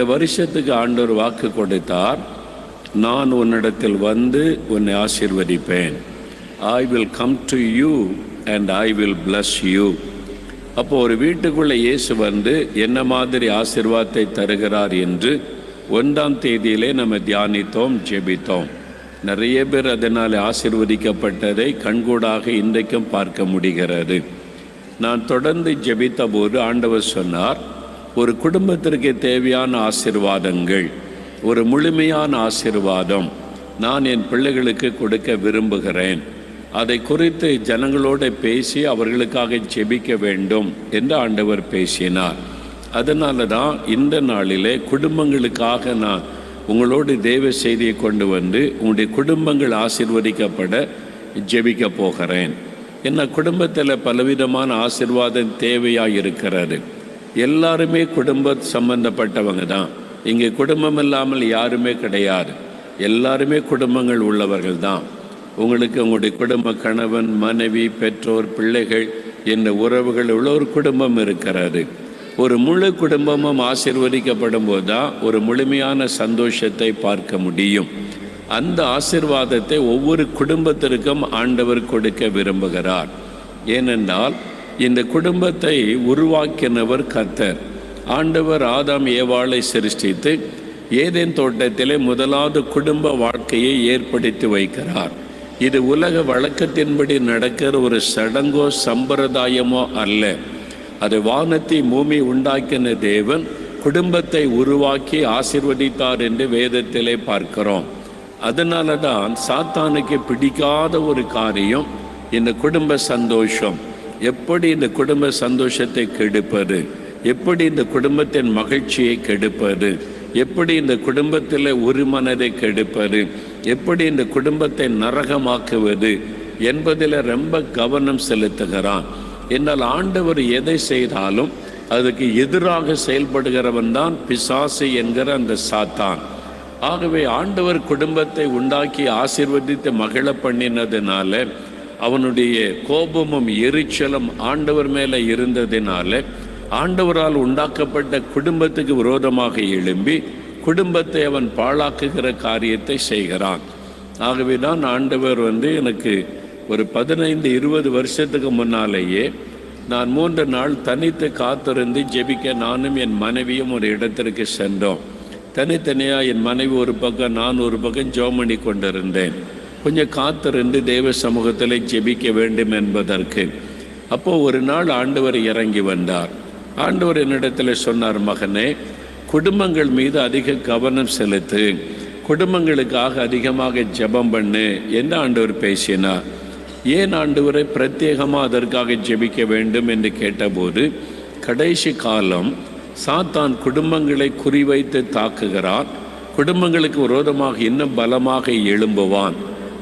இந்த வருஷத்துக்கு ஆண்டவர் வாக்கு கொடுத்தார், நான் உன்னிடத்தில் வந்து உன்னை ஆசீர்வதிப்பேன். I will come to you and I will bless you. அப்போது ஒரு வீட்டுக்குள்ளே இயேசு வந்து என்ன மாதிரி ஆசீர்வாதத்தை தருகிறார் என்று 1ஆம் தேதியிலே நம்ம தியானித்தோம், ஜெபித்தோம். நிறைய பேர் அதனால் ஆசீர்வதிக்கப்பட்டதை கண்கூடாக இன்றைக்கும் பார்க்க முடிகிறது. நான் தொடர்ந்து ஜெபித்த போது ஆண்டவர் சொன்னார், ஒரு குடும்பத்திற்கு தேவையான ஆசீர்வாதங்கள், ஒரு முழுமையான ஆசீர்வாதம் நான் என் பிள்ளைகளுக்கு கொடுக்க விரும்புகிறேன். அதை குறித்து ஜனங்களோடு பேசி அவர்களுக்காக ஜெபிக்க வேண்டும் என்று ஆண்டவர் பேசினார். அதனால தான் இந்த நாளிலே குடும்பங்களுக்காக நான் உங்களோடு தேவ செய்தியை கொண்டு வந்து உங்களுடைய குடும்பங்கள் ஆசீர்வதிக்கப்பட ஜெபிக்க போகிறேன். என்ன, குடும்பத்தில் பலவிதமான ஆசீர்வாதம் தேவையாக இருக்கிறது. எல்லாருமே குடும்ப சம்பந்தப்பட்டவங்க தான். இங்கே குடும்பம் இல்லாமல் யாருமே கிடையாது. எல்லாருமே குடும்பங்கள் உள்ளவர்கள் தான். உங்களுக்கு உங்களுடைய குடும்ப, கணவன், மனைவி, பெற்றோர், பிள்ளைகள் என்ற உறவுகள் உள்ள ஒரு குடும்பம் இருக்கிறது. ஒரு முழு குடும்பமும் ஆசீர்வதிக்கப்படும் போது தான் ஒரு முழுமையான சந்தோஷத்தை பார்க்க முடியும். அந்த ஆசீர்வாதத்தை ஒவ்வொரு குடும்பத்திற்கும் ஆண்டவர் கொடுக்க விரும்புகிறார். ஏனென்றால் இந்த குடும்பத்தை உருவாக்கினவர் கர்த்தர். ஆண்டவர் ஆதாம் ஏவாளை சிருஷ்டித்து ஏதேன் தோட்டத்திலே முதலாவது குடும்ப வாழ்க்கையை ஏற்படுத்தி வைக்கிறார். இது உலக வழக்கத்தின்படி நடக்கிற ஒரு சடங்கோ சம்பிரதாயமோ அல்ல. அது வானத்தை பூமி உண்டாக்கின தேவன் குடும்பத்தை உருவாக்கி ஆசீர்வதித்தார் என்று வேதத்திலே பார்க்கிறோம். அதனால தான் சாத்தானுக்கு பிடிக்காத ஒரு காரியம் இந்த குடும்ப சந்தோஷம். எப்படி இந்த குடும்ப சந்தோஷத்தை கெடுப்பது, எப்படி இந்த குடும்பத்தின் மகிழ்ச்சியை கெடுப்பது, எப்படி இந்த குடும்பத்தில் ஒரு மனதை கெடுப்பது, எப்படி இந்த குடும்பத்தை நரகமாக்குவது என்பதில் ரொம்ப கவனம் செலுத்துகிறான். என்னால் ஆண்டவர் எதை செய்தாலும் அதுக்கு எதிராக செயல்படுகிறவன் தான் பிசாசு என்கிற அந்த சாத்தான். ஆகவே ஆண்டவர் குடும்பத்தை உண்டாக்கி ஆசீர்வதித்து மகிழ பண்ணினதுனால அவனுடைய கோபமும் எரிச்சலும் ஆண்டவர் மேலே இருந்ததினால ஆண்டவரால் உண்டாக்கப்பட்ட குடும்பத்துக்கு விரோதமாக எழும்பி குடும்பத்தை அவன் பாழாக்குகிற காரியத்தை செய்கிறான். ஆகவே தான் ஆண்டவர் எனக்கு ஒரு 15-20 வருஷத்துக்கு முன்னாலேயே நான் 3 நாள் தனித்து காத்திருந்து ஜெபிக்க நானும் என் மனைவியும் ஒரு இடத்திற்கு சென்றோம். தனித்தனியாக என் மனைவி ஒரு பக்கம், நான் ஒரு பக்கம் ஜெபம் பண்ணி கொண்டிருந்தேன். கொஞ்சம் காத்திருந்து தேவ சமூகத்தில் ஜெபிக்க வேண்டும் என்பதற்கு. அப்போது ஒரு நாள் ஆண்டவர் இறங்கி வந்தார். ஆண்டவர் என்னிடத்தில் சொன்னார், மகனே, குடும்பங்கள் மீது அதிக கவனம் செலுத்து, குடும்பங்களுக்காக அதிகமாக ஜெபம் பண்ணு என்று ஆண்டவர் பேசினார். ஏன் ஆண்டவரை பிரத்யேகமாக அதற்காக ஜெபிக்க வேண்டும் என்று கேட்டபோது, கடைசி காலம் சாத்தான் குடும்பங்களை குறிவைத்து தாக்குகிறான். குடும்பங்களுக்கு விரோதமாக இன்னும் பலமாக எழும்புவான்.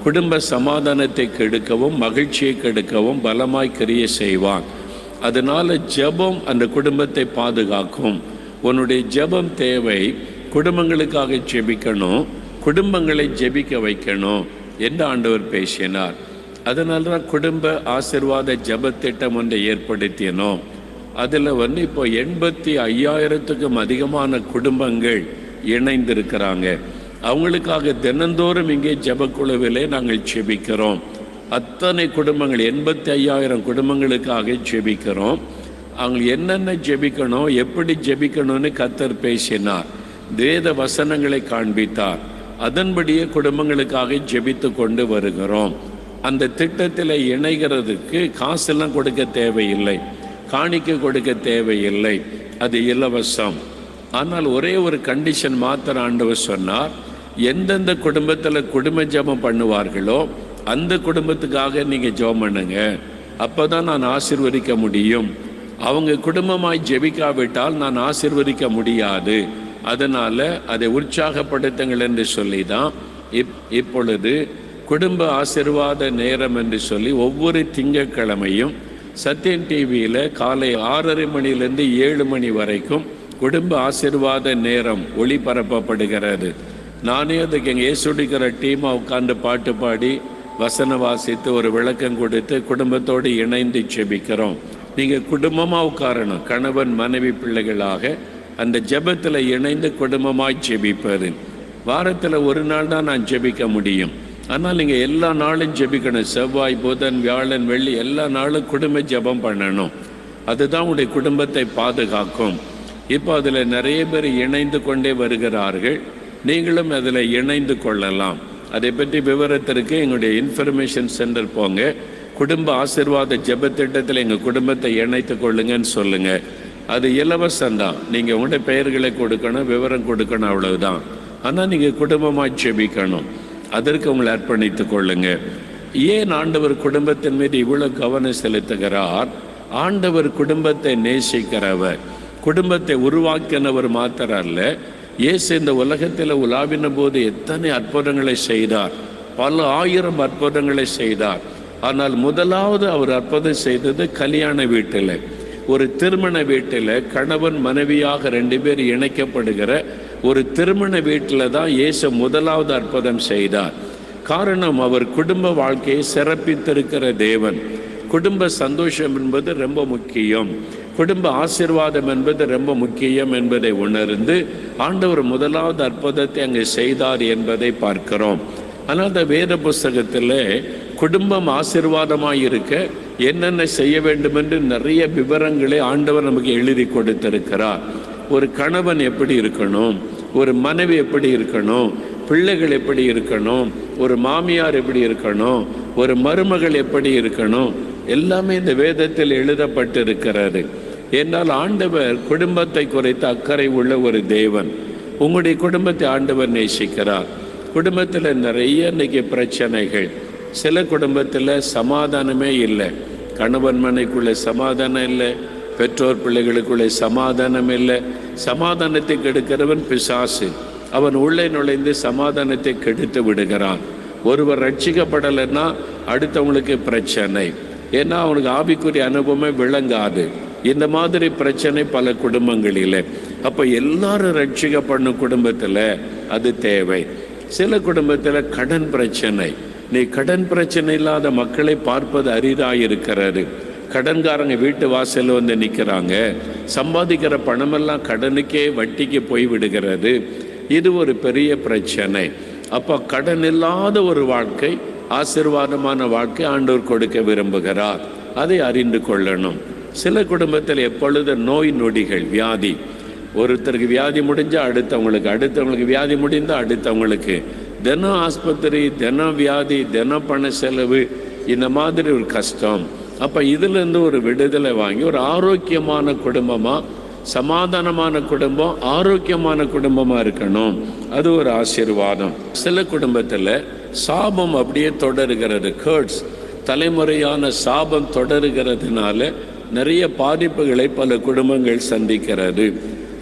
குடும்ப சமாதானத்தை கெடுக்கவும் மகிழ்ச்சியை கெடுக்கவும் பலமாய் கிரியை செய்வான். அதனால் ஜெபம் அந்த குடும்பத்தை பாதுகாக்கும். உன்னுடைய ஜெபம் தேவை. குடும்பங்களுக்காக ஜெபிக்கணும், குடும்பங்களை ஜெபிக்க வைக்கணும் என்று ஆண்டவர் பேசினார். அதனால தான் குடும்ப ஆசீர்வாத ஜெபத்திட்டம் ஒன்றை ஏற்படுத்தினோம். அதில் இப்போ 85,000க்கும் அதிகமான குடும்பங்கள் இணைந்திருக்கிறாங்க. அவங்களுக்காக தினந்தோறும் இங்கே ஜெபக்குழுவிலே நாங்கள் ஜெபிக்கிறோம். அத்தனை குடும்பங்கள் 85,000 குடும்பங்களுக்காக ஜெபிக்கிறோம். அவங்க என்னென்ன ஜெபிக்கணும், எப்படி ஜெபிக்கணும்னு கர்த்தர் பேசினார். வேத வசனங்களை காண்பித்தார். அதன்படியே குடும்பங்களுக்காக ஜெபித்து கொண்டு வருகிறோம். அந்த திட்டத்தில் இணைகிறதுக்கு காசெல்லாம் கொடுக்க தேவையில்லை, காணிக்கை கொடுக்க தேவையில்லை, அது இலவசம். ஆனால் ஒரே ஒரு கண்டிஷன் மாத்திரம் ஆண்டவர் சொன்னார், எந்தெந்த குடும்பத்தில் குடும்ப ஜெபம் பண்ணுவார்களோ அந்த குடும்பத்துக்காக நீங்கள் ஜெபம் பண்ணுங்க, அப்போ தான் நான் ஆசீர்வதிக்க முடியும். அவங்க குடும்பமாய் ஜெபிக்காவிட்டால் நான் ஆசீர்வதிக்க முடியாது. அதனால் அதை உற்சாகப்படுத்துங்கள் என்று சொல்லி தான் இப்பொழுது குடும்ப ஆசீர்வாத நேரம் என்று சொல்லி ஒவ்வொரு திங்கட்கிழமையும் சத்யன் டிவியில் காலை 6:30 மணிலேருந்து 7 மணி வரைக்கும் குடும்ப ஆசீர்வாத நேரம் ஒளிபரப்பப்படுகிறது. நானே அதுக்கு எங்கள் இயேசுடிக்கிற டீமாக உட்கார்ந்து பாட்டு பாடி வசனம் வாசித்து ஒரு விளக்கம் கொடுத்து குடும்பத்தோடு இணைந்து ஜெபிக்கிறோம். நீங்கள் குடும்பமாக உட்காரணும், கணவன் மனைவி பிள்ளைகளாக அந்த ஜெபத்தில் இணைந்து குடும்பமாய் ஜெபிப்பது. வாரத்தில் ஒரு நாள் தான் நான் ஜெபிக்க முடியும், ஆனால் நீங்கள் எல்லா நாளும் ஜெபிக்கணும். செவ்வாய், புதன், வியாழன், வெள்ளி எல்லா நாளும் குடும்ப ஜெபம் பண்ணணும். அதுதான் உடைய குடும்பத்தை பாதுகாக்கும். இப்போ அதில் நிறைய பேர் இணைந்து கொண்டே வருகிறார்கள். நீங்களும் அதில் இணைந்து கொள்ளலாம். அதை பற்றி விவரத்திற்கு எங்களுடைய இன்ஃபர்மேஷன் சென்டர் போங்க. குடும்ப ஆசீர்வாத ஜெபத்திட்டத்தில் எங்கள் குடும்பத்தை இணைத்து கொள்ளுங்கன்னு சொல்லுங்கள். அது இலவசம்தான். நீங்கள் உங்களுடைய பெயர்களை கொடுக்கணும், விவரம் கொடுக்கணும், அவ்வளவுதான். ஆனால் நீங்கள் குடும்பமாக ஜெபிக்கணும். அதற்கு உங்களை அர்ப்பணித்து கொள்ளுங்க. ஏன் ஆண்டவர் குடும்பத்தின் மீது இவ்வளோ கவனம் செலுத்துகிறார்? ஆண்டவர் குடும்பத்தை நேசிக்கிறவர், குடும்பத்தை உருவாக்கினவர் மாத்திரம் அல்ல. இயேசு இந்த உலகத்தில் உலாவின போது எத்தனை அற்புதங்களை செய்தார், பல ஆயிரம் அற்புதங்களை செய்தார். ஆனால் முதலாவது அவர் அற்புதம் செய்தது கல்யாண வீட்டில், ஒரு திருமண வீட்டில் கணவன் மனைவியாக 2 பேர் இணைக்கப்படுகிற ஒரு திருமண வீட்டில் தான் இயேசு முதலாவது அற்புதம் செய்தார். காரணம், அவர் குடும்ப வாழ்க்கையை சிறப்பித்திருக்கிற தேவன். குடும்ப சந்தோஷம் என்பது ரொம்ப முக்கியம், குடும்ப ஆசீர்வாதம் என்பது ரொம்ப முக்கியம் என்பதை உணர்ந்து ஆண்டவர் முதலாவது அற்புதத்தை அங்கே செய்தார் என்பதை பார்க்கிறோம். ஆனால் அந்த வேத புஸ்தகத்தில் குடும்பம் ஆசீர்வாதமாக இருக்க என்னென்ன செய்ய வேண்டும் என்று நிறைய விவரங்களை ஆண்டவர் நமக்கு எழுதி கொடுத்திருக்கிறார். ஒரு கணவன் எப்படி இருக்கணும், ஒரு மனைவி எப்படி இருக்கணும், பிள்ளைகள் எப்படி இருக்கணும், ஒரு மாமியார் எப்படி இருக்கணும், ஒரு மருமகள் எப்படி இருக்கணும், எல்லாமே இந்த வேதத்தில் எழுதப்பட்டிருக்கிறது. என்னால் ஆண்டவர் குடும்பத்தை குறித்து அக்கறை உள்ள ஒரு தேவன். உங்களுடைய குடும்பத்தை ஆண்டவர் நேசிக்கிறார். குடும்பத்தில் நிறைய இன்னைக்கு பிரச்சனைகள். சில குடும்பத்தில் சமாதானமே இல்லை. கணவன் மனைக்குள்ளே சமாதானம் இல்லை, பெற்றோர் பிள்ளைகளுக்குள்ளே சமாதானம் இல்லை. சமாதானத்தை கெடுக்கிறவன் பிசாசு. அவன் உள்ளே நுழைந்து சமாதானத்தை கெடுத்து விடுகிறான். ஒருவர் ரட்சிக்கப்படலைன்னா அடுத்தவங்களுக்கு பிரச்சனை. ஏன்னா அவனுக்கு ஆவிக்குரிய அனுபவமே விளங்காது. இந்த மாதிரி பிரச்சனை பல குடும்பங்களில். அப்போ எல்லாரும் ரட்சிக்கப்படணும் குடும்பத்தில், அது தேவை. சில குடும்பத்தில் கடன் பிரச்சனை. நீ கடன் பிரச்சனை இல்லாத மக்களை பார்ப்பது அரிதாயிருக்கிறது. கடன்காரங்க வீட்டு வாசலில் வந்து நிற்கிறாங்க. சம்பாதிக்கிற பணமெல்லாம் கடனுக்கே வட்டிக்கு போய் விடுகிறது. இது ஒரு பெரிய பிரச்சனை. அப்போ கடன் இல்லாத ஒரு வாழ்க்கை, ஆசீர்வாதமான வாழ்க்கை ஆண்டவர் கொடுக்க விரும்புகிறார். அதை அறிந்து கொள்ளணும். சில குடும்பத்தில் எப்பொழுது நோய் நொடிகள், வியாதி. ஒருத்தருக்கு வியாதி முடிஞ்சால் அடுத்தவங்களுக்கு, அடுத்தவங்களுக்கு வியாதி முடிந்தால் அடுத்தவங்களுக்கு. தினம் ஆஸ்பத்திரி, தினம் வியாதி, தினம் பண செலவு, இந்த மாதிரி ஒரு கஷ்டம். அப்போ இதிலேருந்து ஒரு விடுதலை வாங்கி ஒரு ஆரோக்கியமான குடும்பமாக, சமாதானமான குடும்பம், ஆரோக்கியமான குடும்பமாக இருக்கணும். அது ஒரு ஆசீர்வாதம். சில குடும்பத்தில் சாபம் அப்படியே தொடருகிறது. கேர்ட்ஸ், தலைமுறையான சாபம் தொடருகிறதுனால நிறைய பாதிப்புகளை பல குடும்பங்கள் சந்திக்கிறது.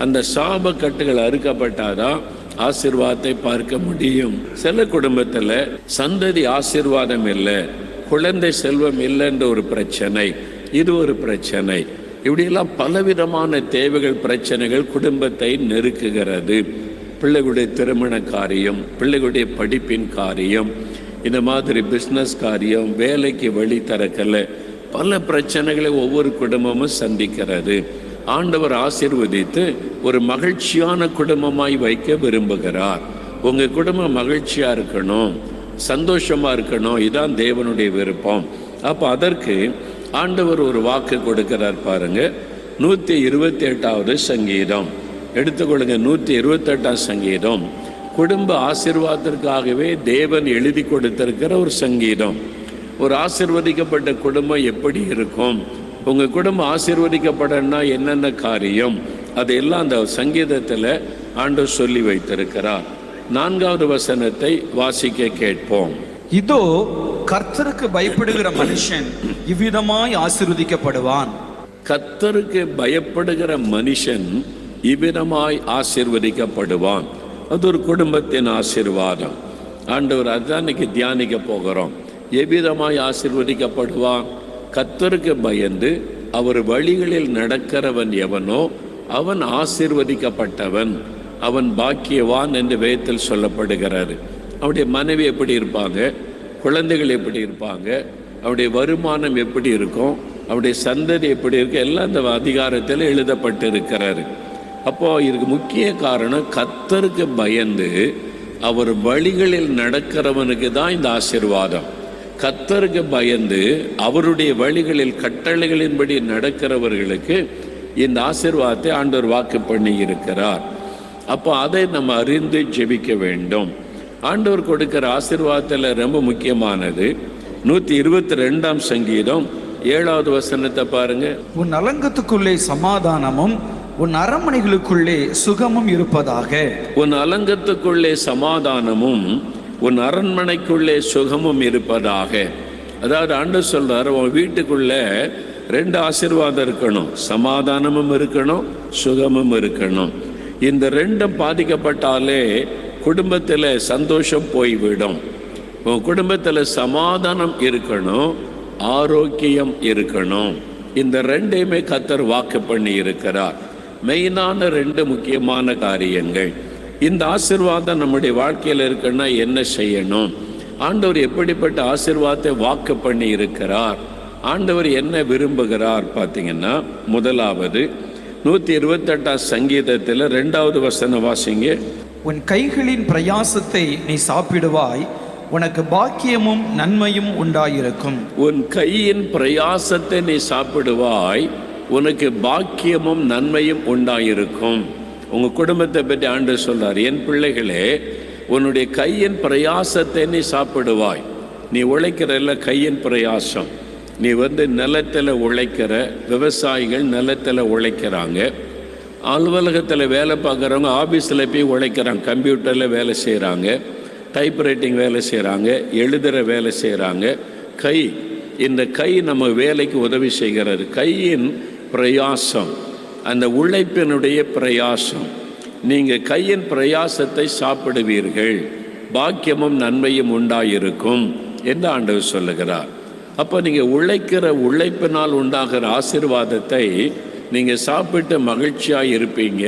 அந்த சாப கட்டுகள் அறுக்கப்பட்டாதான் ஆசீர்வாதத்தை பார்க்க முடியும். சில குடும்பத்தில் சந்ததி ஆசீர்வாதம் இல்லை, குழந்தை செல்வம் இல்லைன்ற ஒரு பிரச்சனை, இது ஒரு பிரச்சனை. இப்படியெல்லாம் பலவிதமான தேவைகள், பிரச்சனைகள் குடும்பத்தை நெருக்குகிறது. பிள்ளைகளுடைய திருமண காரியம், பிள்ளைகளுடைய படிப்பின் காரியம், இந்த மாதிரி பிஸ்னஸ் காரியம், வேலைக்கு வழி திறக்கலை, பல பிரச்சனைகளை ஒவ்வொரு குடும்பமும் சந்திக்கிறது. ஆண்டவர் ஆசீர்வதித்து ஒரு மகிழ்ச்சியான குடும்பமாய் வைக்க விரும்புகிறார். உங்கள் குடும்பம் மகிழ்ச்சியாக இருக்கணும், சந்தோஷமாக இருக்கணும், இதான் தேவனுடைய விருப்பம். அப்போ அதற்கு ஆண்டவர் ஒரு வாக்கு கொடுக்கிறார் பாருங்க. 128வது சங்கீதம் எடுத்துக்கொள்ளுங்க. 128ஆம் சங்கீதம் குடும்ப ஆசீர்வாதத்திற்காகவே தேவன் எழுதி கொடுத்திருக்கிற ஒரு சங்கீதம். ஒரு ஆசீர்வதிக்கப்பட்ட குடும்பம் எப்படி இருக்கும், உங்கள் குடும்பம் ஆசீர்வதிக்கப்படனா என்னென்ன காரியம், அதையெல்லாம் அந்த சங்கீதத்தில் ஆண்டவர் சொல்லி வைத்திருக்கிறார். 4வது வசனத்தை வாசிக்க கேட்போம். இதோ கர்த்தருக்கு பயப்படுகிற மனுஷன் இவ்விதமாய் ஆசீர்வதிக்கப்படுவான். கர்த்தருக்கு பயப்படுகிற மனுஷன் இவ்விதமாய் ஆசீர்வதிக்கப்படுவான். அது ஒரு குடும்பத்தின் ஆசீர்வாதம். ஆண்டவர் அதான் இன்னைக்கு தியானிக்க போகிறோம். எவ்விதமாய் ஆசீர்வதிக்கப்படுவான்? கர்த்தருக்கு பயந்து அவர் வழிகளில் நடக்கிறவன் எவனோ அவன் ஆசீர்வதிக்கப்பட்டவன், அவன் பாக்கியவான் என்று வேதத்தில் சொல்லப்படுகிறாரு. அவருடைய மனைவி எப்படி இருப்பாங்க, குழந்தைகள் எப்படி இருப்பாங்க, அவருடைய வருமானம் எப்படி இருக்கும், அவருடைய சந்ததி எப்படி இருக்கு, எல்லாம் அந்த அதிகாரத்தில் எழுதப்பட்டு இருக்கிறாரு. அப்போ இதுக்கு முக்கிய காரணம் கர்த்தருக்கு பயந்து அவர் வழிகளில் நடக்கிறவனுக்கு தான் இந்த ஆசீர்வாதம். கர்த்தருக்கு பயந்து அவருடைய வழிகளில் கட்டளைகளின்படி நடக்கிறவர்களுக்கு இந்த ஆசீர்வாதத்தை ஆண்டவர் வாக்கு பண்ணி இருக்கிறார். அப்போ அதை நம்ம அறிந்து ஜெபிக்க வேண்டும். ஆண்டவர் கொடுக்கிற ஆசீர்வாதத்தில் ரொம்ப முக்கியமானது 122ஆம் சங்கீதம் 7வது வசனத்தை பாருங்க. உன் அலங்கத்துக்குள்ளே சமாதானமும் உன் அரண்மனைகளுக்குள்ளே சுகமும் இருப்பதாக. உன் அலங்கத்துக்குள்ளே சமாதானமும் உன் அரண்மனைக்குள்ளே சுகமும் இருப்பதாக. அதாவது ஆண்டவர் சொல்றார், உன் வீட்டுக்குள்ள 2 ஆசீர்வாதம் இருக்கணும், சமாதானமும் இருக்கணும், சுகமும் இருக்கணும். இந்த 2ம் பாதிக்கப்பட்டாலே குடும்பத்தில் சந்தோஷம் போய்விடும். உன் குடும்பத்தில் சமாதானம் இருக்கணும், ஆரோக்கியம் இருக்கணும். இந்த 2ஐயுமே கர்த்தர் வாக்கு பண்ணி இருக்கிறார். மெயினான 2 முக்கியமான காரியங்கள். இந்த ஆசீர்வாதம் நம்முடைய வாழ்க்கையில் இருக்குன்னா என்ன செய்யணும்? ஆண்டவர் எப்படிப்பட்ட ஆசீர்வாதத்தை வாக்கு பண்ணி இருக்கிறார்? ஆண்டவர் என்ன விரும்புகிறார் பார்த்தீங்கன்னா, முதலாவது 128ஆம் சங்கீதத்தில் 2வது வசனம் வாசிங்க. உன் கைகளின் பிரயாசத்தை நீ சாப்பிடுவாய், உனக்கு பாக்கியமும் நன்மையும் உண்டாயிருக்கும். உன் கையின் பிரயாசத்தை நீ சாப்பிடுவாய், உனக்கு பாக்கியமும் நன்மையும் உண்டாயிருக்கும். உங்க குடும்பத்தை பற்றி ஆண்டவர் சொல்றார், என் பிள்ளைகளே, உன்னுடைய கையின் பிரயாசத்தை நீ சாப்பிடுவாய். நீ உழைக்கிறல்ல, கையின் பிரயாசம். நீ நிலத்தில் உழைக்கிற விவசாயிகள் நிலத்தில் உழைக்கிறாங்க, அலுவலகத்தில் வேலை பார்க்குறவங்க ஆஃபீஸில் போய் உழைக்கிறாங்க, கம்ப்யூட்டரில் வேலை செய்கிறாங்க, டைப்ரைட்டிங் வேலை செய்கிறாங்க, எழுதுகிற வேலை செய்கிறாங்க. கை, இந்த கை நம்ம வேலைக்கு உதவி செய்கிறது. கையின் பிரயாசம், அந்த உழைப்பினுடைய பிரயாசம். நீங்கள் கையின் பிரயாசத்தை சாப்பிடுவீர்கள், பாக்கியமும் நன்மையும் உண்டாயிருக்கும் என்று ஆண்டவர் சொல்லுகிறார். அப்போ நீங்கள் உழைக்கிற உழைப்பினால் உண்டாகிற ஆசீர்வாதத்தை நீங்கள் சாப்பிட்டு மகிழ்ச்சியாக இருப்பீங்க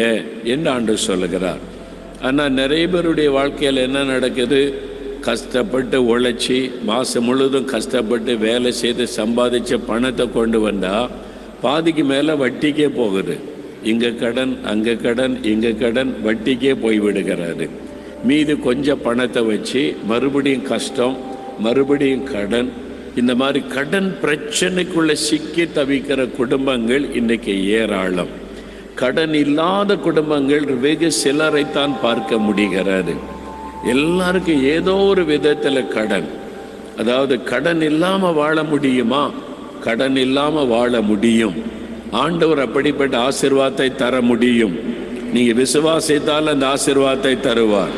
என்று ஆண்டவர் சொல்லுகிறார். ஆனால் நிறைய பேருடைய வாழ்க்கையில் என்ன நடக்குது? கஷ்டப்பட்டு உழைச்சி மாதம் முழுவதும் கஷ்டப்பட்டு வேலை செய்து சம்பாதிச்ச பணத்தை கொண்டு வந்தால் பாதிக்கு மேலே வட்டிக்கே போகுது. இங்கே கடன், அங்கே கடன், இங்கே கடன், வட்டிக்கே போய்விடுகிறாரு. மீது கொஞ்சம் பணத்தை வச்சு மறுபடியும் கஷ்டம், மறுபடியும் கடன். இந்த மாதிரி கடன் பிரச்சனைக்குள்ளே சிக்கி தவிக்கிற குடும்பங்கள் இன்றைக்கி ஏராளம். கடன் இல்லாத குடும்பங்கள் வெகு சிலரைத்தான் பார்க்க முடிகிறது. எல்லாருக்கும் ஏதோ ஒரு விதத்தில் கடன். அதாவது கடன் இல்லாமல் வாழ முடியுமா? கடன் இல்லாமல் வாழ முடியும். ஆண்டவர் அப்படிப்பட்ட ஆசீர்வாதத்தை தர முடியும். நீங்கள் விசுவாசித்தால் அந்த ஆசீர்வாதத்தை தருவார்.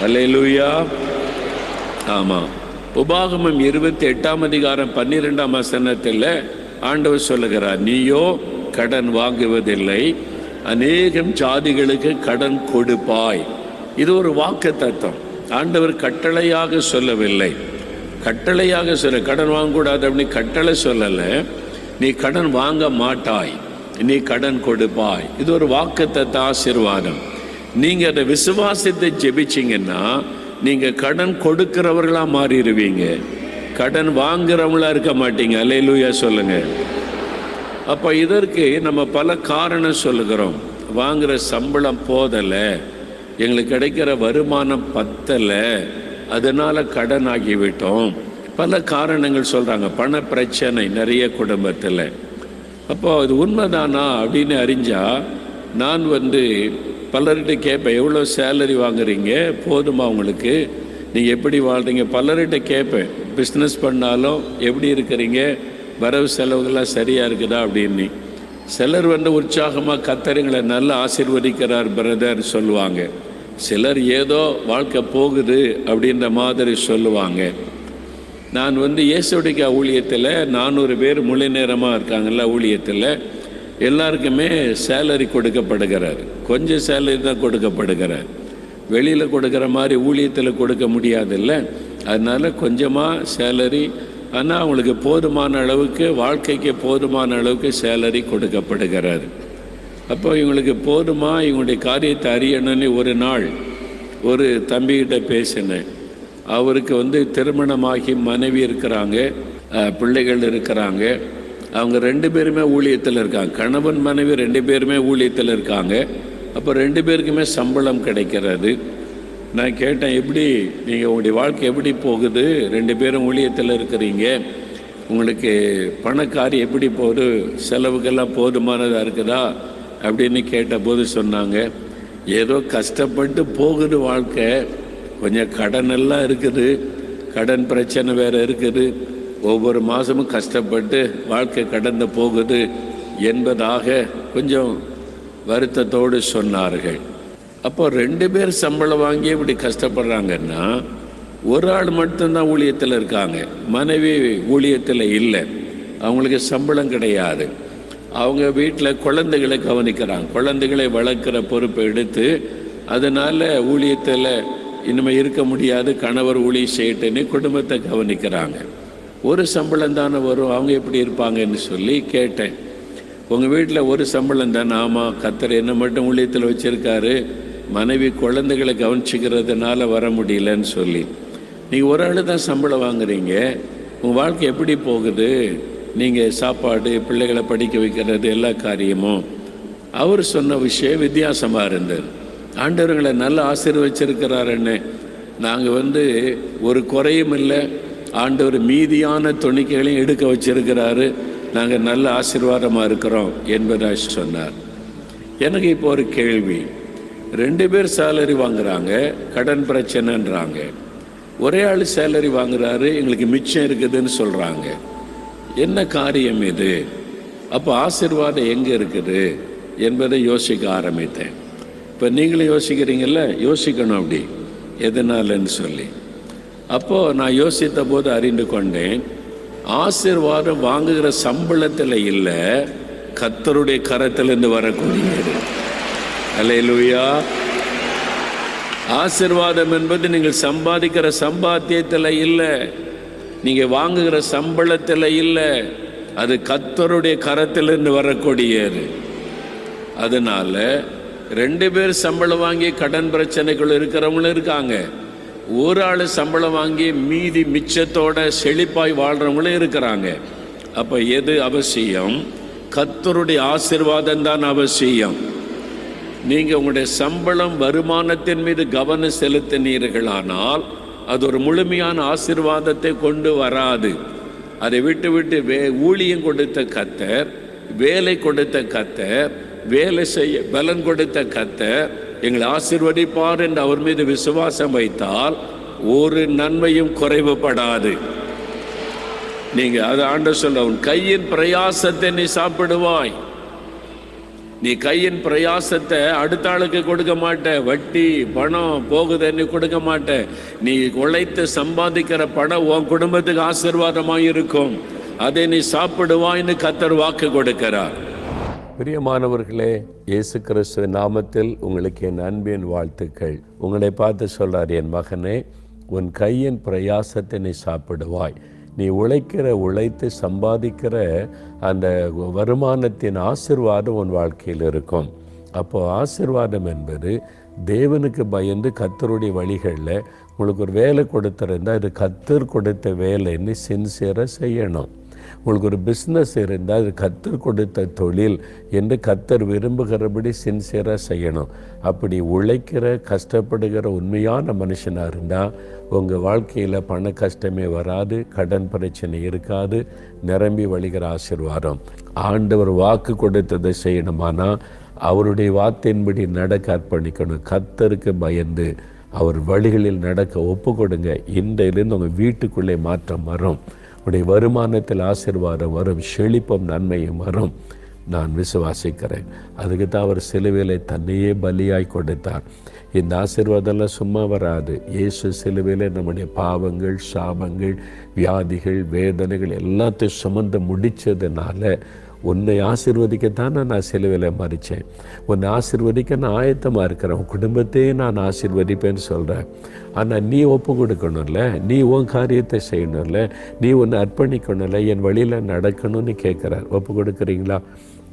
அல்லேலூயா. ஆமாம். உபாகமம் 28ஆம் அதிகாரம் 12ஆம் வசனத்தில் ஆண்டவர் சொல்லுகிறார், நீயோ கடன் வாங்குவதில்லை, அநேகம் ஜாதிகளுக்கு கடன் கொடுப்பாய். இது ஒரு வாக்கு தத்துவம். ஆண்டவர் கட்டளையாக சொல்லவில்லை. கட்டளையாக சொல்ல, கடன் வாங்கக்கூடாது அப்படின்னு கட்டளை சொல்லலை. நீ கடன் வாங்க மாட்டாய், நீ கடன் கொடுப்பாய். இது ஒரு வாக்கு தத்துவ ஆசீர்வாதம். நீங்கள் அதை விசுவாசத்தை ஜெபிச்சிங்கன்னா நீங்கள் கடன் கொடுக்கிறவர்களாக மாறிடுவீங்க, கடன் வாங்குறவங்களா இருக்க மாட்டீங்க. அல்லேலூயா சொல்லுங்க. அப்போ இதற்கு நம்ம பல காரணம் சொல்லுகிறோம். வாங்குகிற சம்பளம் போதலை, எங்களுக்கு கிடைக்கிற வருமானம் பத்தலை, அதனால் கடன் ஆகிவிட்டோம். பல காரணங்கள் சொல்கிறாங்க. பண பிரச்சனை நிறைய குடும்பத்தில். அப்போ அது உண்மைதானா அப்படின்னு அறிஞ்சால் நான் பலர்கிட்ட கேட்பேன், எவ்வளோ சேலரி வாங்குறீங்க, போதுமா உங்களுக்கு, நீங்கள் எப்படி வாழ்கிறீங்க? பலர்கிட்ட கேட்பேன், பிஸ்னஸ் பண்ணாலும் எப்படி இருக்கிறீங்க, வரவு செலவுகள்லாம் சரியாக இருக்குதா அப்படின்னு. சிலர் உற்சாகமாக கர்த்தருங்களை நல்லா ஆசீர்வதிக்கிறார் பிரதர் சொல்லுவாங்க. சிலர் ஏதோ வாழ்க்கை போகுது அப்படின்ற மாதிரி சொல்லுவாங்க. நான் இயேசுடிக்கா ஊழியத்தில் 400 பேர் முழு நேரமாக இருக்காங்கல்ல ஊழியத்தில், எல்லாருக்குமே சேலரி கொடுக்கப்படுகிறார். கொஞ்சம் சேலரி தான் கொடுக்கப்படுகிறார். வெளியில் கொடுக்குற மாதிரி ஊழியத்தில் கொடுக்க முடியாதில்ல, அதனால் கொஞ்சமாக சேலரி. ஆனால் அவங்களுக்கு போதுமான அளவுக்கு, வாழ்க்கைக்கு போதுமான அளவுக்கு சேலரி கொடுக்கப்படுகிறார். அப்போ இவங்களுக்கு போதுமா, இவங்களுடைய காரியத்தை அறியணும்னு ஒரு நாள் ஒரு தம்பிக்கிட்ட பேசினேன். அவருக்கு திருமணமாகி மனைவி இருக்கிறாங்க, பிள்ளைகள் இருக்கிறாங்க. அவங்க 2 பேருமே ஊழியத்தில் இருக்காங்க. கணவன் மனைவி 2 பேருமே ஊழியத்தில் இருக்காங்க. அப்போ 2 பேருக்குமே சம்பளம் கிடைக்கிறது. நான் கேட்டேன், எப்படி நீங்கள் உங்களுடைய வாழ்க்கை எப்படி போகுது? 2 பேரும் ஊழியத்தில் இருக்கிறீங்க, உங்களுக்கு பணக்காரி எப்படி போகுது? செலவுக்கெல்லாம் போதுமானதாக இருக்குதா அப்படின்னு கேட்டபோது சொன்னாங்க, ஏதோ கஷ்டப்பட்டு போகுது வாழ்க்கை, கொஞ்சம் கடனெல்லாம் இருக்குது, கடன் பிரச்சனை வேறு இருக்குது, ஒவ்வொரு மாதமும் கஷ்டப்பட்டு வாழ்க்கை கடந்து போகுது என்பதாக கொஞ்சம் வருத்தத்தோடு சொன்னார்கள். அப்போ 2 பேர் சம்பளம் வாங்கி இப்படி கஷ்டப்படுறாங்கன்னா, ஒரு ஆள் மட்டும்தான் ஊழியத்தில் இருக்காங்க, மனைவி ஊழியத்தில் இல்லை, அவங்களுக்கு சம்பளம் கிடையாது. அவங்க வீட்டில் குழந்தைகளை கவனிக்கிறாங்க, குழந்தைகளை வளர்க்குற பொறுப்பை எடுத்து, அதனால் ஊழியத்தில் இனிமேல் இருக்க முடியாது, கணவர் ஊழியம் செய்யட்டுன்னு குடும்பத்தை கவனிக்கிறாங்க. ஒரு சம்பளம் தானே வரும், அவங்க எப்படி இருப்பாங்கன்னு சொல்லி கேட்டேன். உங்கள் வீட்டில் ஒரு சம்பளம் தானே? ஆமாம், கர்த்தர் என்ன மட்டும் ஊழியத்தில் வச்சுருக்காரு, மனைவி குழந்தைகளை கவனிச்சிக்கிறதுனால வர முடியலன்னு சொல்லி. நீங்கள் ஒரு ஆள் தான் சம்பளம் வாங்குறீங்க, உங்கள் வாழ்க்கை எப்படி போகுது? நீங்கள் சாப்பாடு, பிள்ளைகளை படிக்க வைக்கிறது, எல்லா காரியமும். அவர் சொன்ன விஷயம் வித்தியாசமாக இருந்தது. ஆண்டவர்களை நல்ல ஆசீர்வச்சிருக்கிறாருன்னு. நாங்கள் ஒரு குறையும் இல்லை, ஆண்டவர் மீதியான துணிக்கைகளையும் எடுக்க வச்சிருக்கிறாரு, நாங்கள் நல்ல ஆசீர்வாதமாக இருக்கிறோம் என்பதாக சொன்னார். எனக்கு இப்போ ஒரு கேள்வி, 2 பேர் சேலரி வாங்குறாங்க, கடன் பிரச்சனைன்றாங்க, ஒரே ஆள் சேலரி வாங்குறாரு, எங்களுக்கு மிச்சம் இருக்குதுன்னு சொல்கிறாங்க. என்ன காரியம் இது? அப்போ ஆசீர்வாதம் எங்கே இருக்குது என்பதை யோசிக்க ஆரம்பித்தேன். இப்போ நீங்களும் யோசிக்கிறீங்கல்ல, யோசிக்கணும் அப்படி எதனாலன்னு சொல்லி. அப்போது நான் யோசித்த போது அறிந்து கொண்டேன், ஆசீர்வாதம் வாங்குகிற சம்பளத்தில் இல்லை, கர்த்தருடைய கரத்திலிருந்து வரக்கூடியது. அல்லேலூயா. ஆசீர்வாதம் என்பது நீங்கள் சம்பாதிக்கிற சம்பாத்தியத்தில் இல்லை, நீங்கள் வாங்குகிற சம்பளத்தில் இல்லை, அது கர்த்தருடைய கரத்திலிருந்து வரக்கூடியது. அதனால 2 பேர் சம்பளம் வாங்கி கடன் பிரச்சனைகள் இருக்கிறவங்களும் இருக்காங்க, ஒரு ஆள் சம்பளம் வாங்கி மீதி மிச்சத்தோட செழிப்பாய் வாழ்கிறவங்களும் இருக்கிறாங்க. அப்போ எது அவசியம்? கர்த்தருடைய ஆசீர்வாதம் தான் அவசியம். நீங்கள் உங்களுடைய சம்பளம் வருமானத்தின் மீது கவனம் செலுத்தினீர்களானால் அது ஒரு முழுமையான ஆசீர்வாதத்தை கொண்டு வராது. அதை விட்டு ஊழியம் கொடுத்த கர்த்தர், வேலை கொடுத்த கர்த்தர், வேலை செய்ய பலன் கொடுத்த கர்த்தர் எங்களை ஆசீர்வதிப்பார் என்று அவர் மீது விசுவாசம் வைத்தால் ஒரு நன்மையும் குறைவுபடாது. நீங்கள் அதை ஆண்டவர் சொல்ல, உன் கையின் பிரயாசத்தை நீ சாப்பிடுவாய். நீ கையின் பிரயாசத்தை அடுத்த ஆளுக்கு கொடுக்க மாட்ட, வட்டி பணம் போகுதுன்னு கொடுக்க மாட்ட. நீ உழைத்து சம்பாதிக்கிற பணம் உன் குடும்பத்துக்கு ஆசீர்வாதமாக இருக்கும், அதை நீ சாப்பிடுவாய்ன்னு கர்த்தர் வாக்கு கொடுக்கிறார். பிரியமானவர்களே, இயேசு கிறிஸ்து நாமத்தில் உங்களுக்கு என் அன்பின் வாழ்த்துக்கள். உங்களை பார்த்து சொல்றார், என் மகனே, உன் கையின் பிரயாசத்தை நீ சாப்பிடுவாய். நீ உழைத்து சம்பாதிக்கிற அந்த வருமானத்தின் ஆசீர்வாதம் உன் வாழ்க்கையில் இருக்கும். அப்போ ஆசீர்வாதம் என்பது தேவனுக்கு பயந்து கர்த்தருடைய வழிகளில் உங்களுக்கு ஒரு வேலை கொடுத்துருந்தால் அது கர்த்தர் கொடுத்த வேலைன்னு சின்சியராக செய்யணும். உங்களுக்கு ஒரு பிஸ்னஸ் இருந்தால் அது கர்த்தர் கொடுத்த தொழில் என்று கர்த்தர் விரும்புகிறபடி சின்சியராக செய்யணும். அப்படி உழைக்கிற கஷ்டப்படுகிற உண்மையான மனுஷனாக இருந்தால் உங்கள் வாழ்க்கையில் பண கஷ்டமே வராது, கடன் பிரச்சனை இருக்காது, நிரம்பி வழிகிற ஆசீர்வாதம். ஆண்டவர் வாக்கு கொடுத்ததை செய்யணுமானா அவருடைய வார்த்தையின்படி நடக்க அர்ப்பணிக்கணும். கர்த்தருக்கு பயந்து அவர் வழிகளில் நடக்க ஒப்பு கொடுங்க. இன்றையிலிருந்து உங்கள் வீட்டுக்குள்ளே மாற்றம் வரும், உடைய வருமானத்தில் ஆசீர்வாதம் வரும், செழிப்பும் நன்மையும் வரும். நான் விசுவாசிக்கிறேன். அதுக்கு தான் அவர் சிலுவையிலே தன்னையே பலியாய் கொடுத்தார். இந்த ஆசீர்வாதம்லாம் சும்மா வராது. இயேசு சிலுவையிலே நம்முடைய பாவங்கள், சாபங்கள், வியாதிகள், வேதனைகள் எல்லாத்தையும் சுமந்து முடித்ததுனால உன்னை ஆசீர்வதிக்கத்தானே நான் சிலுவையில் மறித்தேன். உன்னை ஆசீர்வதிக்க நான் ஆயத்தமாக இருக்கிறேன். உன் குடும்பத்தையே நான் ஆசீர்வதிப்பேன்னு சொல்கிறேன். ஆனால் நீ ஒப்பு கொடுக்கணும்ல, நீ உன் காரியத்தை செய்யணும்ல, நீ ஒன்று அர்ப்பணிக்கணும்ல, என் வழியில் நடக்கணும்னு கேட்குறார். ஒப்பு கொடுக்குறீங்களா?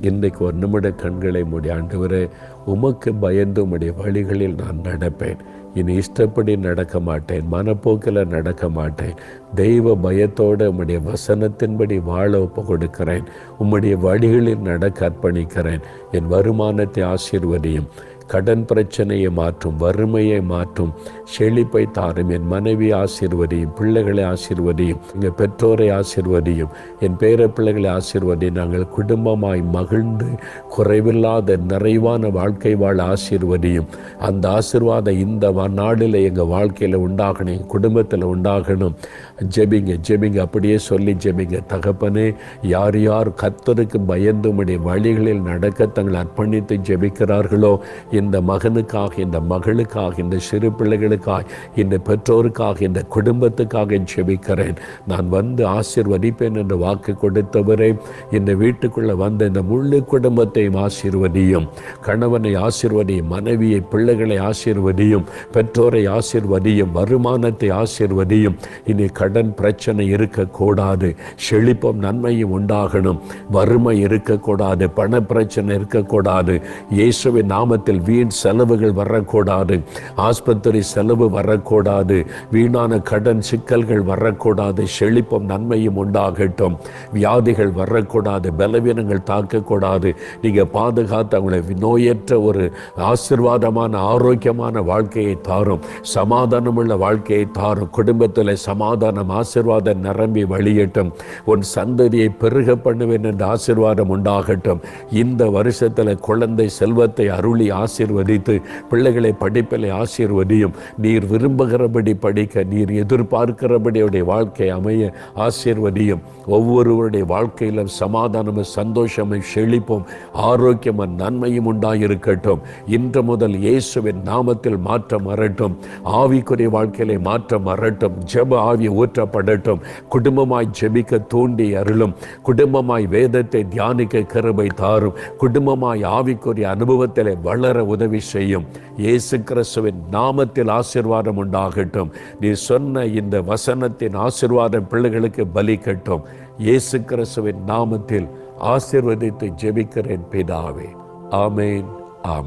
இன்றைக்கு ஒரு நிமிட கண்களை மூடி, ஆண்டவரே, உமக்கு பயந்து உம்முடைய வழிகளில் நான் நடப்பேன். இனி இஷ்டப்படி நடக்க மாட்டேன், மனப்போக்கில் நடக்க மாட்டேன். தெய்வ பயத்தோடு உம்முடைய வசனத்தின்படி வாழ ஒப்பு கொடுக்கிறேன். உம்முடைய வழிகளில் நடக்க அர்ப்பணிக்கிறேன். என் வருமானத்தை ஆசீர்வதியும், கடன் பிரச்சனையை மாற்றும், வறுமையை மாற்றும், செழிப்பை தாரும். என் மனைவி ஆசீர்வதியும், பிள்ளைகளை ஆசீர்வதியும், எங்கள் பெற்றோரை ஆசீர்வதியும், என் பேர பிள்ளைகளை ஆசீர்வதியும். நாங்கள் குடும்பமாய் மகிழ்ந்து குறைவில்லாத நிறைவான வாழ்க்கை வாழ ஆசீர்வதியும். அந்த ஆசீர்வாதம் இந்த நாளில் எங்கள் வாழ்க்கையில் உண்டாகணும், எங்கள் குடும்பத்தில் உண்டாகணும். ஜெபிங்க, அப்படியே சொல்லி ஜெபிங்க. தகப்பனே, யார் யார் கர்த்தருக்கு பயந்து உம்முடைய வழிகளில் நடக்க தங்களை அர்ப்பணித்து ஜெபிக்கிறார்களோ, இந்த மகனுக்காக, இந்த மகளுக்காக, இந்த சிறு பிள்ளைகளுக்காக, இந்த பெற்றோருக்காக, இந்த குடும்பத்துக்காக ஜெபிக்கிறேன். நான் வந்து ஆசீர்வதிப்பேன் என்று வாக்கு கொடுத்தவரே, இந்த வீட்டுக்குள்ளே வந்த இந்த முழு குடும்பத்தையும் ஆசீர்வதியும். கணவனை ஆசீர்வதியும், மனைவியை, பிள்ளைகளை ஆசீர்வதியும், பெற்றோரை ஆசீர்வதியும், வருமானத்தை ஆசீர்வதியும். இனி கடன் பிரச்சனை இருக்கக்கூடாது, செழிப்பும் நன்மையும் உண்டாகணும். வறுமை இருக்கக்கூடாது, பண பிரச்சனை இருக்கக்கூடாது. இயேசுவின் நாமத்தில் வீண் செலவுகள் வரக்கூடாது, ஆஸ்பத்திரி செலவு வரக்கூடாது, வீணான கடன் சிக்கல்கள் வரக்கூடாது. செழிப்பும் நன்மையும் உண்டாகட்டும். வியாதிகள் வரக்கூடாது, பலவீனங்கள் தாக்கக்கூடாது. நீங்கள் பாதுகாத்து அவங்களை நோயற்ற ஒரு ஆசீர்வாதமான ஆரோக்கியமான வாழ்க்கையை தாரும், சமாதானமுள்ள வாழ்க்கையை தாரும். குடும்பத்தில் சமாதானம், ஆசீர்வாதம் நிரம்பி வழியட்டும். உன் சந்ததியை பெருக பண்ணுவேன் என்ற ஆசீர்வாதம் உண்டாகட்டும். இந்த வருஷத்தில் குழந்தை செல்வத்தை அருளி ஆசீர்வதித்து பிள்ளைகளை படிப்பில் ஆசீர்வதியும். நீர் விரும்புகிறபடி படிக்க, நீர் எதிர்பார்க்கிறபடி அவருடைய வாழ்க்கை அமைய ஆசீர்வதியும். ஒவ்வொருவருடைய வாழ்க்கையிலும் சமாதானமும் சந்தோஷமும் செழிப்பும் ஆரோக்கியமும் நன்மையும் உண்டாயிருக்கட்டும். இன்று முதல் இயேசுவின் நாமத்தில் மாற்றம் வரட்டும். ஆவிக்குரிய வாழ்க்கையிலே மாற்றம் வரட்டும். ஜெப ஆவி ஊற்றப்படட்டும். குடும்பமாய் ஜெபிக்க தூண்டி அருளும். குடும்பமாய் வேதத்தை தியானிக்க கிருபை தாரும். குடும்பமாய் ஆவிக்குரிய அனுபவத்தில் வளர உதவி செய்யும். இயேசு கிறிஸ்துவின் நாமத்தில் ஆசீர்வாதம் உண்டாகட்டும். நீ சொன்ன இந்த வசனத்தின் ஆசீர்வாதம் பிள்ளைகளுக்கு பலிக்கட்டும். இயேசு கிறிஸ்துவின் நாமத்தில் ஆசீர்வதித்து ஜெபிக்கிறேன் பிதாவே. ஆமேன், ஆமென்.